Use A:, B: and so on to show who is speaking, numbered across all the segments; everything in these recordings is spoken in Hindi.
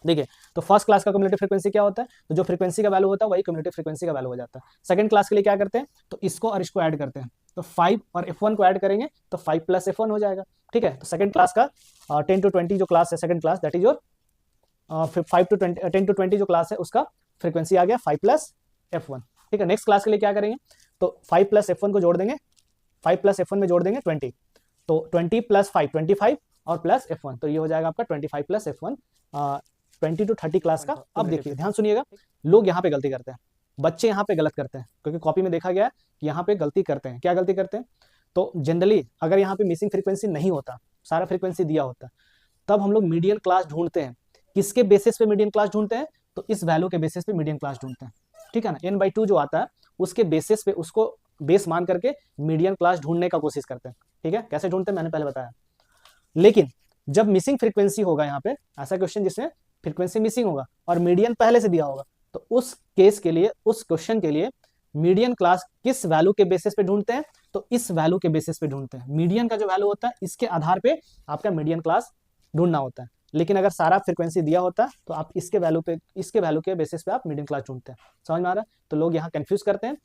A: देखिए, तो फर्स्ट क्लास का क्युमुलेटिव फ्रीक्वेंसी क्या होता है, तो जो फ्रीक्वेंसी का वैल्यू होता है वही क्युमुलेटिव फ्रीक्वेंसी का वैल्यू हो जाता है। सेकंड क्लास के लिए क्या करते हैं, तो इसको और इसको ऐड करते हैं, तो 5 और f1 को ऐड करेंगे तो 5 प्लस f1 हो जाएगा। ठीक है, तो सेकंड क्लास का 10 to 20 जो क्लास है, second class that is your 5 to 20 10 to 20 जो क्लास है उसका फ्रीक्वेंसी आ गया 5 प्लस f1। ठीक है, नेक्स्ट क्लास के लिए क्या करेंगे, तो 5 प्लस f1 को जोड़ देंगे, 5 प्लस f1 में जोड़ देंगे 20, तो 20 प्लस 5 25 और प्लस f1, तो ये हो जाएगा आपका 25 प्लस f1 20 to 30 क्लास का। अब देखिए ध्यान सुनिएगा, लोग यहाँ पे गलती करते हैं, बच्चे यहाँ पे गलत करते हैं, क्योंकि कॉपी में देखा गया है कि यहाँ पे गलती करते हैं। क्या गलती करते हैं, तो जनरली अगर यहाँ पे मिसिंग फ्रीक्वेंसी नहीं होता, सारा फ्रीक्वेंसी दिया होता, तब हम लोग मीडियन क्लास ढूंढते हैं। किसके बेसिस पे मीडियन क्लास ढूंढते हैं, तो इस वैल्यू के बेसिस पे मीडियन क्लास ढूंढते हैं। ठीक है ना, n/2 जो आता है उसके बेसिस पे, उसको बेस मान करके मीडियन क्लास ढूंढने का कोशिश करते हैं। ठीक है, कैसे ढूंढते हैं मैंने पहले बताया। लेकिन जब मिसिंग फ्रीक्वेंसी होगा, यहाँ पे ऐसा क्वेश्चन जिसमें फ्रीक्वेंसी मिसिंग होगा और मीडियन पहले से दिया होगा, तो उस केस के लिए, उस क्वेश्चन के लिए मीडियन क्लास किस वैल्यू के बेसिस पे ढूंढते हैं, तो इस वैल्यू के बेसिस पे ढूंढते हैं। मीडियन का जो वैल्यू होता है इसके आधार पे आपका मीडियन क्लास ढूंढना होता है। लेकिन अगर सारा फ्रीक्वेंसी दिया होता तो आप इसके वैल्यू के बेसिस पे आप मीडियन क्लास ढूंढते हैं। समझ में आ रहा है, तो लोग यहाँ कंफ्यूज करते हैं।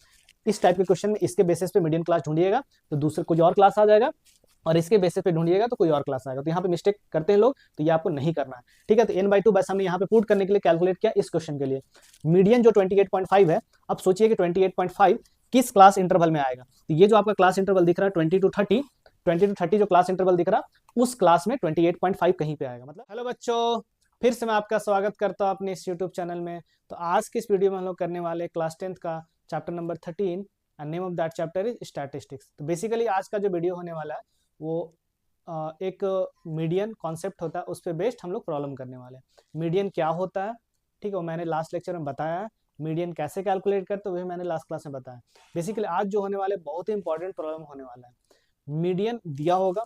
A: इस टाइप के क्वेश्चन में इसके बेसिस पे मीडियन क्लास ढूंढिएगा तो दूसरे कोई और क्लास आ जाएगा, और इसके बेसिस पे ढूंढिएगा तो कोई और क्लास आएगा। तो यहाँ पे मिस्टेक करते हैं लोग, तो ये आपको नहीं करना है। ठीक है, तो n/2 बस हमने यहाँ पे पुट करने के लिए कैलकुलेट किया इस क्वेश्चन के लिए। मीडियन जो 28.5 है, अब सोचिए कि 28.5 किस क्लास इंटरवल में आएगा। तो ये जो आपका क्लास इंटरवल दिख रहा है 20 to 30 जो क्लास इंटरवल दिख रहा, उस क्लास में 28.5 कहीं पे आएगा। मतलब हेलो बच्चों, फिर से मैं आपका स्वागत करता हूँ अपने इस यूट्यूब चैनल में। तो आज की इस वीडियो में हम लोग करने वाले क्लास 10th का chapter number 13 and name of that chapter is statistics. तो बेसिकली आज का जो वीडियो होने वाला है वो एक मीडियन कॉन्सेप्ट होता है, उस पर बेस्ड हम लोग प्रॉब्लम करने वाले हैं। मीडियन क्या होता है, ठीक है, मैंने लास्ट लेक्चर में बताया है। मीडियन कैसे कैलकुलेट करते हुए मैंने लास्ट क्लास में बताया। बेसिकली आज जो होने वाले बहुत ही इंपॉर्टेंट प्रॉब्लम होने वाला है। मीडियन दिया होगा,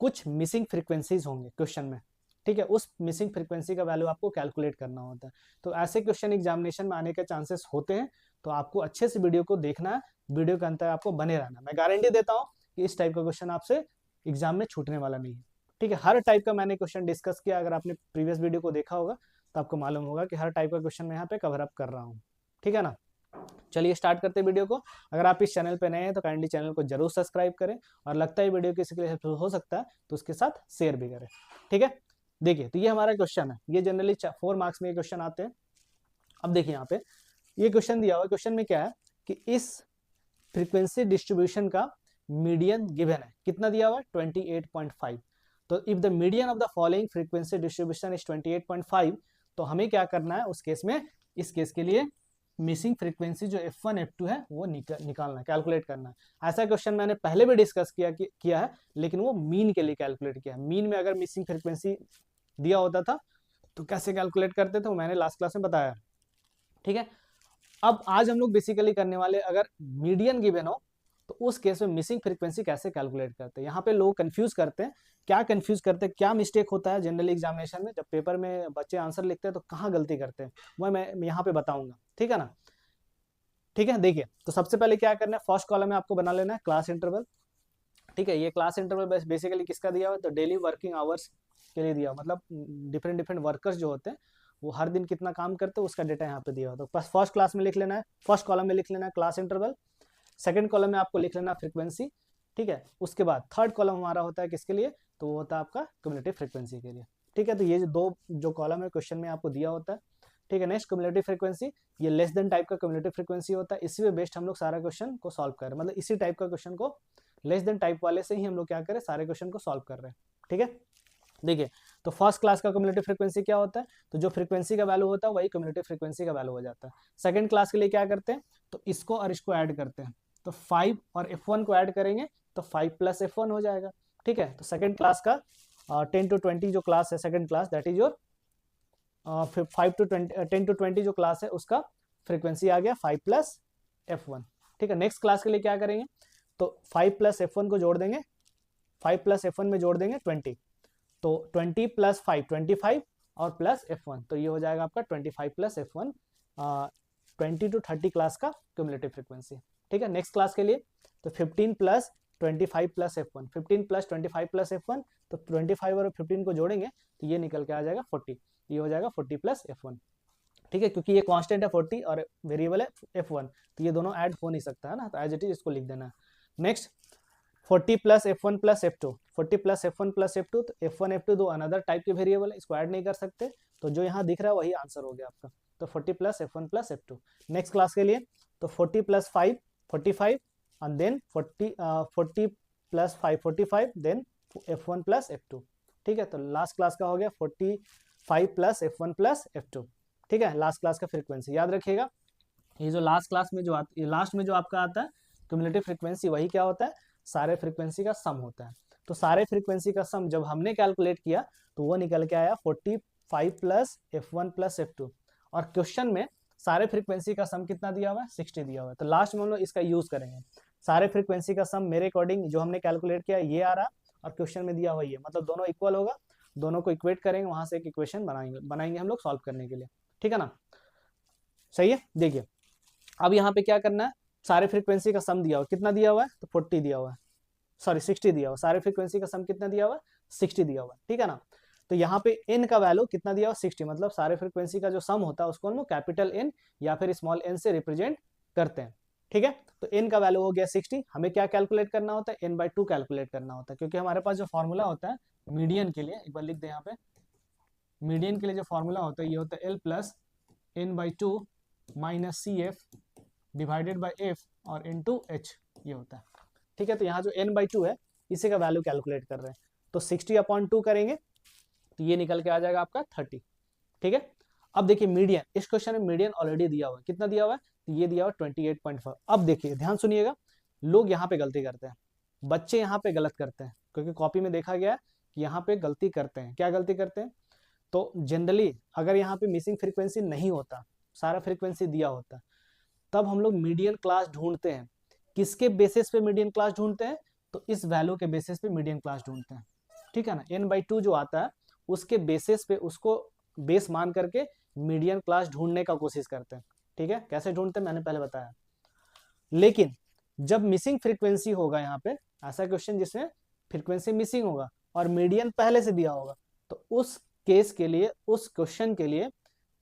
A: कुछ मिसिंग फ्रीक्वेंसीज होंगे क्वेश्चन में, ठीक है, उस मिसिंग फ्रीक्वेंसी का वैल्यू आपको कैलकुलेट करना होता है। तो ऐसे क्वेश्चन एग्जामिनेशन में आने के चांसेस होते हैं, तो आपको अच्छे से वीडियो को देखना है, वीडियो के अंतर आपको बने रहना। मैं गारंटी देता हूँ कि इस टाइप का क्वेश्चन आपसे एग्जाम में छूटने वाला नहीं है। ठीक है, हर टाइप का मैंने क्वेश्चन डिस्कस किया, अगर आपने प्रीवियस वीडियो को देखा होगा तो आपको मालूम होगा कि हर टाइप का क्वेश्चन मैं यहाँ पे कवर अप कर रहा हूँ। ठीक है ना, चलिए स्टार्ट करते हैं वीडियो को। अगर आप इस चैनल पे नए हैं तो काइंडली चैनल को जरूर सब्सक्राइब करें, और लगता है वीडियो किसी के लिए हेल्पफुल हो सकता है तो उसके साथ शेयर भी करें। ठीक है, देखिए तो ये हमारा क्वेश्चन है, ये जनरली 4 मार्क्स में ये क्वेश्चन आते हैं। अब देखिए यहाँ पे ये क्वेश्चन दिया हुआ है, क्वेश्चन में क्या है कि इस फ्रीक्वेंसी डिस्ट्रीब्यूशन का मीडियन गिवन है, कितना दिया हुआ है 28.5। तो if the median of the following frequency distribution is 28.5, तो हमें क्या करना है उस केस में, इस केस के लिए मिसिंग फ्रीक्वेंसी जो f1 f2 है वो निकालना है, कैलकुलेट करना है। ऐसा क्वेश्चन मैंने पहले भी डिस्कस किया है, लेकिन वो मीन के लिए कैलकुलेट किया है। मीन में अगर मिसिंग फ्रीक्वेंसी दिया होता था तो कैसे कैलकुलेट करते थे वो मैंने लास्ट क्लास में बताया। ठीक है, अब आज हम लोग बेसिकली करने वाले, अगर मीडियन गिवन हो तो उस केस में मिसिंग फ्रीक्वेंसी कैसे कैलकुलेट करते हैं। यहाँ पे लोग कंफ्यूज करते हैं, क्या कंफ्यूज करते हैं, क्या मिस्टेक होता है जनरली एग्जामिनेशन में, जब पेपर में बच्चे आंसर लिखते हैं तो कहाँ गलती करते हैं वह मैं यहाँ पे बताऊंगा। ठीक है ना, ठीक है, देखिए तो सबसे पहले क्या करना है, फर्स्ट कॉलम में आपको बना लेना है क्लास इंटरवल। ठीक है, ये क्लास इंटरवल बेसिकली किसका दिया हुआ है, तो डेली वर्किंग आवर्स के लिए दिया हुआ, मतलब डिफरेंट डिफरेंट वर्कर्स जो होते हैं वो हर दिन कितना काम करते हैं उसका डेटा यहाँ पे दिया हुआ। तो बस फर्स्ट क्लास में लिख लेना है, फर्स्ट कॉलम में लिख लेना है क्लास इंटरवल, सेकंड कॉलम में आपको लिख लेना फ्रीक्वेंसी। ठीक है, उसके बाद थर्ड कॉलम हमारा होता है किसके लिए, तो वो होता है आपका क्युमुलेटिव फ्रीक्वेंसी के लिए। ठीक है, तो ये जो कॉलम है क्वेश्चन में आपको दिया होता है। ठीक है, नेक्स्ट क्युमुलेटिव फ्रीक्वेंसी, ये लेस देन टाइप का क्युमुलेटिव फ्रीक्वेंसी होता है, इसी पे बेस्ड हम लोग सारा क्वेश्चन को सॉल्व कर रहे हैं, मतलब इसी टाइप का क्वेश्चन को लेस देन टाइप वाले से ही हम लोग क्या करें, सारे क्वेश्चन को सॉल्व कर रहे हैं। ठीक है, देखिए तो फर्स्ट क्लास का क्युमुलेटिव फ्रीक्वेंसी क्या होता है, तो जो फ्रीक्वेंसी का वैल्यू होता है वही क्युमुलेटिव फ्रीक्वेंसी का वैल्यू हो जाता है। सेकंड क्लास के लिए क्या करते हैं, तो इसको और इसको ऐड करते हैं, तो 5 और f1 को ऐड करेंगे तो 5 प्लस f1 हो जाएगा। ठीक है, तो सेकंड क्लास का 10 to 20 जो क्लास है, second class that is your 5 to 20 10 to 20 जो क्लास है उसका फ्रीक्वेंसी आ गया 5 प्लस f1। ठीक है, नेक्स्ट क्लास के लिए क्या करेंगे, तो 5 प्लस f1 को जोड़ देंगे, 5 प्लस f1 में जोड़ देंगे 20, तो 20 प्लस 5 25 और प्लस f1, तो ये हो जाएगा आपका 25 प्लस f1 20 to 30 क्लास का क्युमुलेटिव फ्रीक्वेंसी। ठीक है, नेक्स्ट क्लास के लिए तो 15 plus 25 plus f1, 15 plus 25 plus f1, तो 25 और 15 को जोड़ेंगे तो ये निकल के आ जाएगा 40। ये हो जाएगा 40 प्लस F1, ठीक है, क्योंकि ये कांस्टेंट है 40 और वेरिएबल है F1, तो ये दोनों ऐड हो नहीं सकता है ना, तो एज इट इज इसको लिख देना है। Next 40 plus F1 plus F2, 40 plus F1 plus F2, तो F1 F2 दो अनदर टाइप के वेरिएबल है, इसको ऐड नहीं कर सकते, तो जो यहाँ दिख रहा है वही आंसर हो गया आपका, तो 40 plus F1 plus F2। Next class के लिए तो 40 plus 5 45 and then 40 plus 5 45 then F1 plus F2, ठीक है, तो लास्ट क्लास का हो गया 45 प्लस F1 प्लस F2, ठीक है, लास्ट क्लास का फ्रीक्वेंसी याद रखिएगा। ये जो लास्ट क्लास में जो आता है, लास्ट में जो आपका आता है क्यूमुलेटिव फ्रीक्वेंसी, वही क्या होता है, सारे फ्रीक्वेंसी का सम होता है। तो सारे फ्रीक्वेंसी का सम जब हमने कैलकुलेट किया तो वो निकल के आया 45 प्लस F1 प्लस F2, और क्वेश्चन में सारे फ्रीक्वेंसी का सम कितना दिया हुआ है, 60 दिया हुआ है, तो लास्ट में हम लोग इसका यूज करेंगे। सारे फ्रीक्वेंसी का सम मेरे अकॉर्डिंग जो हमने कैलकुलेट किया ये आ रहा, और क्वेश्चन में दिया हुआ ये, मतलब दोनों इक्वल होगा, दोनों को इक्वेट करेंगे, वहां से एक इक्वेशन बनाएंगे हम लोग सॉल्व करने के लिए, ठीक है ना, सही है। देखिए अब यहाँ पे क्या करना है, सारे फ्रीक्वेंसी का सम दिया हुआ, कितना दिया हुआ है, तो 40 दिया हुआ है, सॉरी 60 दिया हुआ, सारे फ्रीक्वेंसी का सम कितना दिया हुआ है, 60 दिया हुआ है, ठीक है ना। तो यहाँ पे n का वैल्यू कितना दिया हुआ, 60, मतलब सारे फ्रीक्वेंसी का जो सम होता है उसको हम कैपिटल N या फिर स्मॉल n से रिप्रेजेंट करते हैं, ठीक है। तो n का वैल्यू हो गया 60, हमें क्या कैलकुलेट करना होता है, n/2 कैलकुलेट करना होता है, क्योंकि हमारे पास जो फॉर्मूला होता है मीडियन के लिए, एक बार लिख दे यहाँ पे, मीडियन के लिए जो फॉर्मूला होता है ये होता है L plus n/2 minus CF divided by F और इंटू H, ये होता है, ठीक है। तो यहाँ जो n/2 है इसी का वैल्यू कैलकुलेट कर रहे हैं, तो 60/2 करेंगे तो ये निकल के आ जाएगा आपका 30, ठीक है। अब देखिए मीडियन, इस क्वेश्चन में मीडियन ऑलरेडी दिया हुआ है, कितना दिया हुआ है, तो ये दिया हुआ 28.5। अब देखिए ध्यान सुनिएगा, लोग यहाँ पे गलती करते हैं, बच्चे यहाँ पे गलत करते हैं, क्योंकि कॉपी में देखा गया है कि यहाँ पे गलती करते हैं, क्या गलती करते हैं, तो जनरली अगर यहाँ पे मिसिंग फ्रीक्वेंसी नहीं होता, सारा फ्रीक्वेंसी दिया होता, तब हम लोग मीडियन क्लास ढूंढते हैं, किसके बेसिस पे मीडियन क्लास ढूंढते हैं, तो इस वैल्यू के बेसिस पे मीडियन क्लास ढूंढते हैं, ठीक है ना। n/2 जो आता है उसके बेसिस पे, उसको बेस मान करके मीडियन क्लास ढूंढने का कोशिश करते हैं, ठीक है। कैसे ढूंढते हैं मैंने पहले बताया, लेकिन जब मिसिंग फ्रीक्वेंसी होगा, यहाँ पे ऐसा क्वेश्चन जिसमें फ्रीक्वेंसी मिसिंग होगा और मीडियन पहले से दिया होगा, तो उस केस के लिए, उस क्वेश्चन के लिए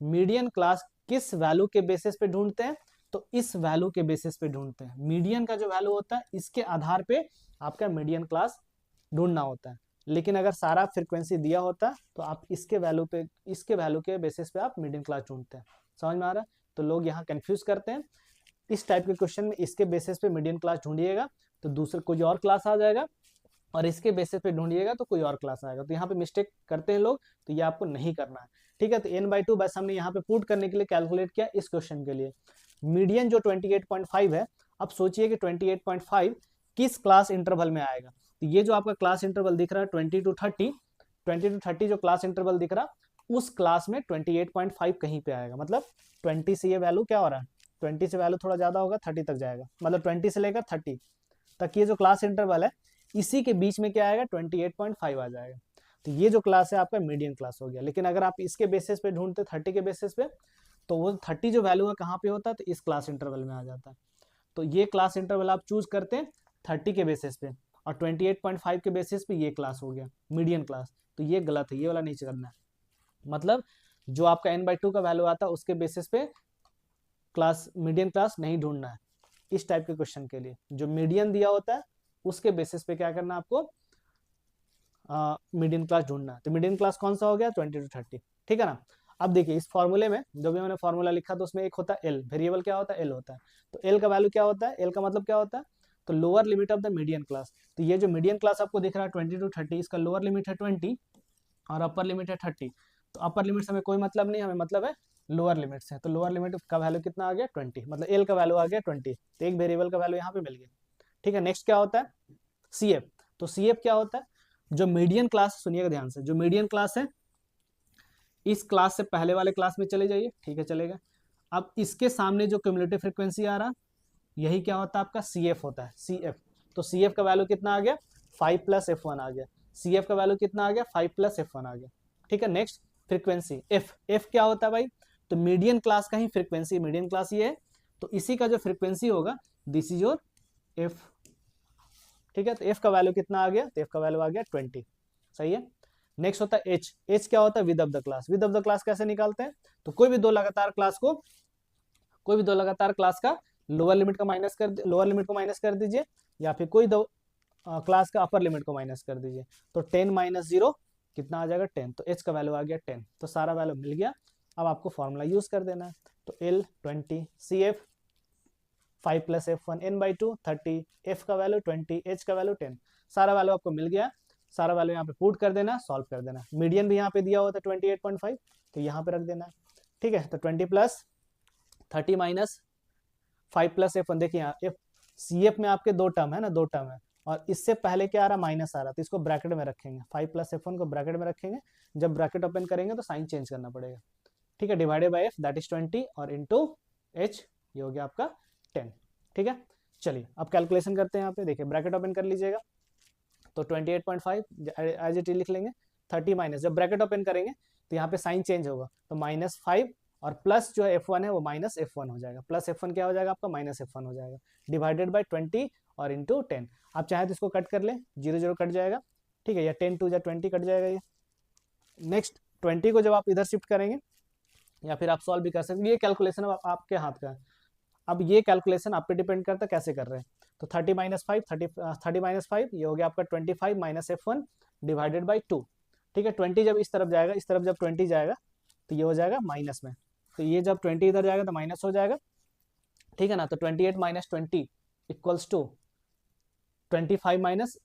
A: मीडियन क्लास किस वैल्यू के बेसिस पे ढूंढते हैं, तो इस वैल्यू के बेसिस पे ढूंढते हैं। मीडियन का जो वैल्यू होता है इसके आधार पे आपका मीडियन क्लास ढूंढना होता है, लेकिन अगर सारा फ्रीक्वेंसी दिया होता है तो आप इसके वैल्यू पे, इसके वैल्यू के बेसिस पे आप मीडियन क्लास ढूंढते हैं, समझ में आ रहा है। तो लोग यहाँ कंफ्यूज करते हैं, इस टाइप के क्वेश्चन में इसके बेसिस पे मीडियन क्लास ढूंढिएगा तो दूसरे कोई और क्लास आ जाएगा, और इसके बेसिस पे ढूंढिएगा तो कोई और क्लास आएगा, तो यहाँ पे मिस्टेक करते हैं लोग, तो ये आपको नहीं करना है, ठीक है। तो n/2 बस हमने यहाँ पे पुट करने के लिए कैलकुलेट किया इस क्वेश्चन के लिए। मीडियन जो 28.5 है, अब सोचिए कि 28.5 किस क्लास इंटरवल में आएगा, तो ये जो आपका क्लास इंटरवल दिख रहा है 20 to 30 जो क्लास इंटरवल दिख रहा, उस क्लास में 28.5 कहीं पे आएगा, मतलब 20 से ये वैल्यू क्या हो रहा है, 20 से वैल्यू थोड़ा ज्यादा होगा, 30 तक जाएगा, मतलब 20 से लेकर 30 तक ये जो क्लास इंटरवल है इसी के बीच में क्या आएगा, 28.5 आ जाएगा, तो ये जो क्लास है आपका मीडियन क्लास हो गया। लेकिन अगर आप इसके बेसिस पे ढूंढते 30 के बेसिस पे, तो वो 30 जो वैल्यू है कहाँ पे होता है, तो इस क्लास इंटरवल में आ जाता है, तो ये क्लास इंटरवल आप चूज करते हैं 30 के बेसिस पे, और 28.5 के बेसिस पे ये क्लास हो गया मीडियन क्लास, तो ये गलत है, ये वाला नहीं करना है, मतलब जो आपका n/2 का वैल्यू आता है उसके बेसिस पे क्लास, मीडियन क्लास नहीं ढूंढना है। इस टाइप के क्वेश्चन के लिए जो मीडियन दिया होता है उसके बेसिस पे क्या करना है आपको, मीडियन क्लास ढूंढना है। तो मीडियन क्लास कौन सा हो गया, 20 to 30, ठीक है ना। अब देखिए इस फॉर्मूले में जो भी मैंने फॉर्मूला लिखा तो उसमें एक होता है L, वेरिएबल क्या होता है, L होता है, तो L का वैल्यू क्या होता है, L का मतलब क्या होता है, तो lower limit of the median class. तो ये जो मीडियन क्लास आपको दिख रहा है 20 to 30, इसका लोअर लिमिट है 20 और अपर लिमिट है 30, तो अपर लिमिट से हमें कोई मतलब नहीं, हमें मतलब है लोअर लिमिट से, तो लोअर लिमिट का वैल्यू कितना आ गया 20, मतलब L का वैल्यू आ गया 20, तो एक वेरिएबल का वैल्यू यहाँ पे मिल गया, ठीक है। नेक्स्ट क्या होता है CF, तो CF क्या होता है, जो मीडियन क्लास, सुनिएगा ध्यान से, जो मीडियन क्लास है इस क्लास से पहले वाले क्लास में चले जाइए, ठीक है चलेगा। अब इसके सामने जो क्यूमुलेटिव फ्रीक्वेंसी आ रहा, यही क्या होता है आपका CF होता है, CF, तो CF का वैल्यू कितना आ गया 5 + F1 आ गया, CF का वैल्यू कितना आ गया 5 + F1 आ गया, ठीक है। नेक्स्ट फ्रीक्वेंसी F क्या होता है भाई, तो मीडियन क्लास का ही फ्रीक्वेंसी, मीडियन क्लास ये है, तो इसी का जो फ्रीक्वेंसी होगा दिस इज योर F, ठीक है। तो F का वैल्यू कितना आ गया, तो F का वैल्यू आ गया 20, सही है। नेक्स्ट होता है एच। एच क्या होता है? With of the class. With of the class कैसे निकालते हैं? तो कोई भी दो लगातार क्लास का लोअर लिमिट को माइनस कर दीजिए, या फिर कोई दो क्लास का अपर लिमिट को माइनस कर दीजिए। तो 10 माइनस 0 कितना आ जाएगा? 10। तो एच का वैल्यू आ गया 10। तो सारा वैल्यू मिल गया। अब आपको फॉर्मूला यूज कर देना है। तो L 20 CF 5 plus F1 N/2 30, F का वैल्यू 20, H का वैल्यू 10। सारा वैल्यू आपको मिल गया। सारा वैल्यू यहाँ पे पुट कर देना, सॉल्व कर देना। मीडियन भी यहाँ पे दिया हुआ था 28.5, तो यहाँ पे रख देना है। ठीक है, तो 20 प्लस 30 माइनस 5 प्लस F1। देखिए यहाँ CF में आपके दो टर्म है ना, दो टर्म है, और इससे पहले क्या आ रहा? माइनस आ रहा, तो इसको ब्रैकेट में रखेंगे। 5 प्लस F1 को ब्रैकेट में रखेंगे। जब ब्रैकेट ओपन करेंगे तो साइन चेंज करना पड़ेगा। ठीक है, divided by F that is 20 और इंटू H, ये हो गया आपका 10। ठीक है, चलिए अब कैलकुलेशन करते हैं। यहाँ पे देखिए ब्रैकेट ओपन कर लीजिएगा, तो 28.5 एज इट लिख लेंगे। 30 माइनस, जब ब्रैकेट ओपन करेंगे तो यहाँ पे साइन चेंज होगा, तो -5 और प्लस जो F1 है वो माइनस F1 हो जाएगा। प्लस F1 क्या हो जाएगा आपका? माइनस F1 हो जाएगा, डिवाइडेड बाय 20 और इंटू 10। आप चाहे तो इसको कट कर ले, 0 0 कट जाएगा। ठीक है, या 10 2 20 कट जाएगा ये। नेक्स्ट 20 को जब आप इधर शिफ्ट करेंगे, या फिर आप सॉल्व भी कर सकते हैं। ये कैलकुलेशन अब आपके हाथ का है। अब ये कैलकुलेशन आप पे डिपेंड करता है कैसे कर रहे हैं। तो 30 माइनस 5 30 माइनस 5 ये हो गया आपका 25 माइनस F1 डिवाइडेड बाई 2। ठीक है, 20 जब इस तरफ जाएगा, इस तरफ जब 20 जाएगा तो ये हो जाएगा माइनस में, तो ये जब 20 इधर जाएगा तो माइनस हो जाएगा। ठीक है ना, तो 28 minus 20 equals to 25 minus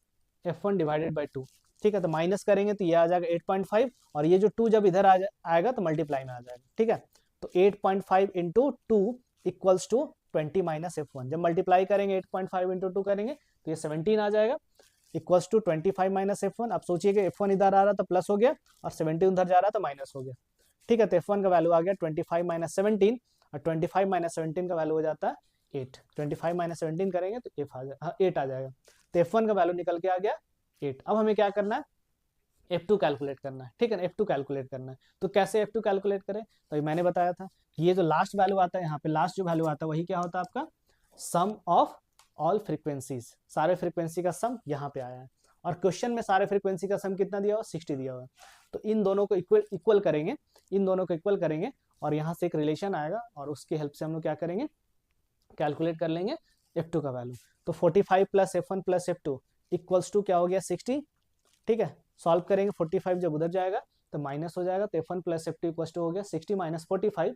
A: F1 divided by 2। ठीक है, तो माइनस करेंगे तो ये आ जाएगा 8.5, और ये जो 2 जब इधर आएगा तो मल्टीप्लाई में आ जाएगा। ठीक है, तो 8.5 into 2 equals to 20 minus F1। जब मल्टीप्लाई करेंगे 8.5 इंटू 2 करेंगे तो ये 17 आ जाएगा, इक्वल्स टू 25 माइनस F1। अब सोचिए कि F1 इधर आ रहा था प्लस हो गया, और 17 उधर जा रहा था माइनस हो गया। ठीक है, तो F1 का वैल्यू आ गया 25 माइनस 17, और 25 माइनस 17 का वैल्यू हो जाता है 8। 25 माइनस 17 करेंगे तो 8 आ जाएगा। तो F1 का वैल्यू निकल के आ गया 8। अब हमें क्या करना है? F2 कैलकुलेट करना है। ठीक है ना, F2 कैलकुलेट करना है। तो कैसे F2 कैलकुलेट करें? तो मैंने बताया था कि ये जो लास्ट वैल्यू आता है, यहाँ पे लास्ट जो वैल्यू आता है वही क्या होता है आपका? सम ऑफ ऑल फ्रीक्वेंसीज। सारे फ्रीक्वेंसी का सम यहाँ पे आया है, और क्वेश्चन में सारे फ्रीक्वेंसी का सम कितना दिया हुआ? 60 दिया हुआ है। तो इन दोनों को इक्वल करेंगे, इन दोनों को इक्वल करेंगे, और यहाँ से एक रिलेशन आएगा, और उसकी हेल्प से हम लोग क्या करेंगे? कैलकुलेट कर लेंगे F2 का वैल्यू। तो 45 plus F1 plus F2 equals to क्या हो गया? 60। ठीक है, सॉल्व करेंगे, 45 जब उधर जाएगा तो माइनस हो जाएगा, तो F1 plus F2 equals to हो गया 60 माइनस 45,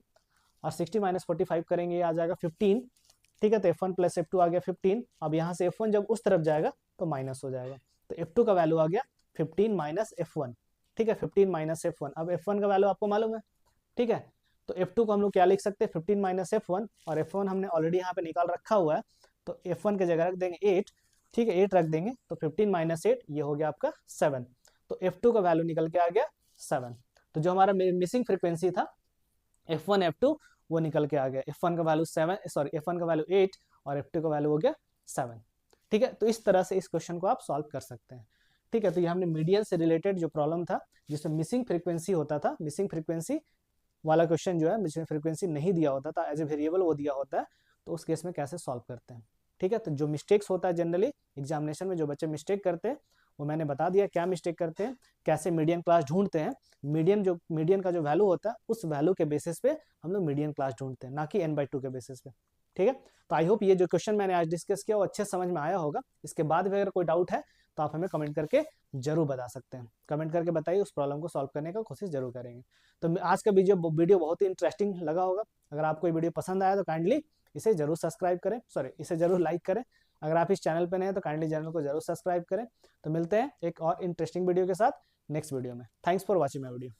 A: और 60 माइनस 45 करेंगे ये आ जाएगा 15। ठीक है, तो F1 प्लस F2 आ गया 15। अब यहाँ से F1 जब उस तरफ जाएगा तो माइनस हो जाएगा, तो F2 का वैल्यू आ गया 15 माइनस F1। ठीक है, 15 माइनस F1। अब F1 का वैल्यू आपको मालूम है। ठीक है, तो F2 को हम लोग क्या लिख सकते हैं? 15 माइनस F1, और F1 हमने ऑलरेडी यहाँ पे निकाल रखा हुआ है, तो F1 की जगह रख देंगे 8। ठीक है, 8 रख देंगे, तो 15 माइनस 8 ये हो गया आपका 7। तो F2 का वैल्यू निकल के आ गया 7। तो जो हमारा मिसिंग फ्रीक्वेंसी था F1 F2 वो निकल के आ गया। F1 का वैल्यू 8 और F2 का वैल्यू हो गया 7। ठीक है, तो इस तरह से इस क्वेश्चन को आप सॉल्व कर सकते हैं। ठीक है, तो ये हमने मीडियन से रिलेटेड जो प्रॉब्लम था जिसमें मिसिंग फ्रीक्वेंसी होता था, मिसिंग फ्रीक्वेंसी वाला क्वेश्चन जो है, मिसिंग फ्रीक्वेंसी नहीं दिया होता था, एज ए वेरिएबल वो दिया होता है, तो उस केस में कैसे सॉल्व करते हैं। ठीक है, तो जो मिस्टेक्स होता है जनरली एग्जामिनेशन में, जो बच्चे मिस्टेक करते हैं वो मैंने बता दिया क्या मिस्टेक करते हैं, कैसे मीडियन क्लास ढूंढते हैं। मीडियन का जो वैल्यू होता है उस वैल्यू के बेसिस पे हम लोग मीडियन क्लास ढूंढते हैं, ना कि n/2 के बेसिस पे। ठीक है, तो आई होप ये जो क्वेश्चन मैंने आज डिस्कस किया वो अच्छे समझ में आया होगा। इसके बाद भी अगर कोई डाउट है तो आप हमें कमेंट करके जरूर बता सकते हैं। कमेंट करके बताइए, उस प्रॉब्लम को सॉल्व करने का कोशिश जरूर करेंगे। तो आज का वीडियो बहुत ही इंटरेस्टिंग लगा होगा। अगर आपको ये वीडियो पसंद आया तो काइंडली इसे जरूर सब्सक्राइब करें, इसे जरूर लाइक करें। अगर आप इस चैनल पर नए हैं तो काइंडली चैनल को जरूर सब्सक्राइब करें। तो मिलते हैं एक और इंटरेस्टिंग वीडियो के साथ नेक्स्ट वीडियो में। Thanks for watching my video.